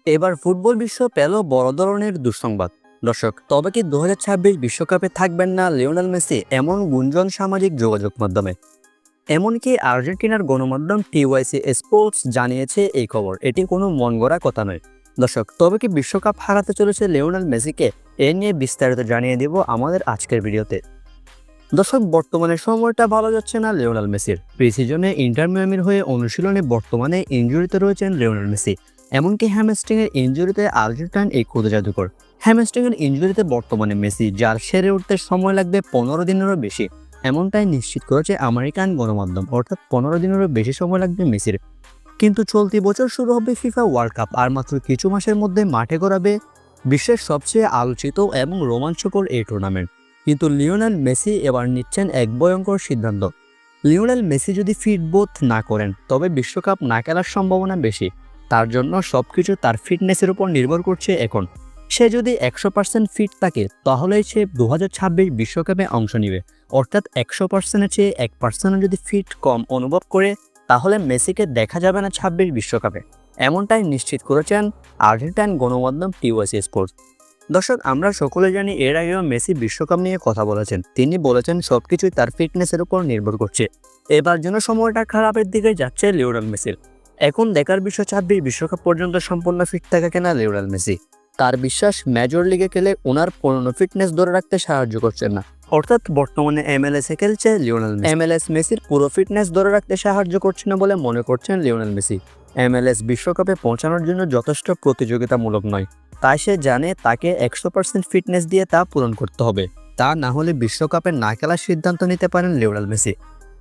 এবার ফুটবল বিশ্ব পেল বড় ধরনের দুঃসংবাদ। দর্শক, তবে কি 2026 বিশ্বকাপে থাকবেন না লিওনেল মেসি, এমন গুঞ্জন সামাজিক যোগাযোগ মাধ্যমে। এমনকি আর্জেন্টিনার গণমাধ্যম টিওয়াইসি স্পোর্টস জানিয়েছে এই খবর। এটি কোনো মন গড়া কথা নয়। দর্শক, তবে কি বিশ্বকাপ হারাতে চলেছে লিওনেল মেসিকে? এ নিয়ে বিস্তারিত জানিয়ে দেব আমাদের আজকের ভিডিওতে। দর্শক, বর্তমানে সময়টা ভালো যাচ্ছে না লিওনেল মেসির। প্রি-সিজনে ইন্টার মিয়ামির হয়ে অনুশীলনে বর্তমানে ইনজুরিতে রয়েছেন লিওনেল মেসি। এমনকি হ্যামস্ট্রিংয়ের ইনজুরিতে আর্জেন্টাইন এই খুদে জাদুকর। হ্যামস্ট্রিংয়ের ইনজুরিতে বর্তমানে মেসি, যার সেরে উঠতে সময় লাগবে 15 দিনেরও বেশি, এমনটাই নিশ্চিত করেছে আমেরিকান গণমাধ্যম। অর্থাৎ 15 দিনেরও বেশি সময় লাগবে মেসির। কিন্তু চলতি বছর শুরু হবে ফিফা ওয়ার্ল্ড কাপ, আর মাত্র কিছু মাসের মধ্যে মাঠে গড়াবে বিশ্বের সবচেয়ে আলোচিত এবং রোমাঞ্চকর এই টুর্নামেন্ট। কিন্তু লিওনেল মেসি এবার নিচ্ছেন এক ভয়ঙ্কর সিদ্ধান্ত। লিওনেল মেসি যদি ফিট বোধ না করেন, তবে বিশ্বকাপ না খেলার সম্ভাবনা বেশি। তার জন্য সবকিছু তার ফিটনেসের উপর নির্ভর করছে এখন। সে যদি 100% ফিট থাকে, তাহলেই সে 2026 বিশ্বকাপে অংশ নেবে। অর্থাৎ 100%-এর চেয়ে 1% যদি ফিট কম অনুভব করে, তাহলে মেসিকে দেখা যাবে না 26 বিশ্বকাপে। এমনটাই নিশ্চিত করেছেন আর্জেন্টাইন গণমাধ্যম টিওয়াইসি স্পোর্টস। দর্শক, আমরা সকলে জানি এর আগেও মেসি বিশ্বকাপ নিয়ে কথা বলেছেন। তিনি বলেছেন সবকিছুই তার ফিটনেসের উপর নির্ভর করছে। এবার যেন সময়টা খারাপের দিকে যাচ্ছে লিওনেল মেসির। এখন দেখার বিষয় 26 বিশ্বকাপ পর্যন্ত সম্পূর্ণ ফিট থাকে কিনা লিওনেল মেসি। তার বিশ্বাস, মেজর লিগে খেলে ওনার পুরনো ফিটনেস ধরে রাখতে সাহায্য করছেন না। অর্থাৎ বর্তমানে MLS-এ খেলছে লিওনেল মেসি। MLS মেসির পুরো ফিটনেস ধরে রাখতে সাহায্য করছে না বলে মনে করছেন লিওনেল মেসি। MLS বিশ্বকাপে পৌঁছানোর জন্য যথেষ্ট প্রতিযোগিতামূলক নয়। তাই সে জানে তাকে 100% ফিটনেস দিয়ে তা পূরণ করতে হবে। তা না হলে বিশ্বকাপে না খেলার সিদ্ধান্ত নিতে পারেন লিওনেল মেসি।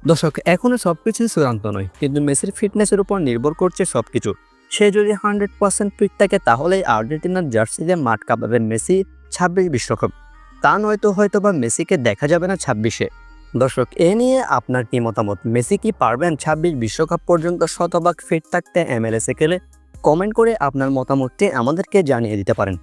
দর্শক, এখনো সবকিছু চূড়ান্ত নয়, কিন্তু মেসির ফিটনেসের উপর নির্ভর করছে সবকিছু। সে যদি 100% ফিট থাকে, তাহলেই আর্জেন্টিনার জার্সিতে মাঠ কাঁপাবেন মেসি 26 বিশ্বকাপ। তা হয়তো মেসিকে দেখা যাবে না 26-এ। দর্শক, এ নিয়ে আপনার কি মতামত? মেসি কি পারবেন 26 বিশ্বকাপ পর্যন্ত শতভাগ ফিট থাকতে MLS-এ খেলে? কমেন্ট করে আপনার মতামতটি আমাদেরকে জানিয়ে দিতে পারেন।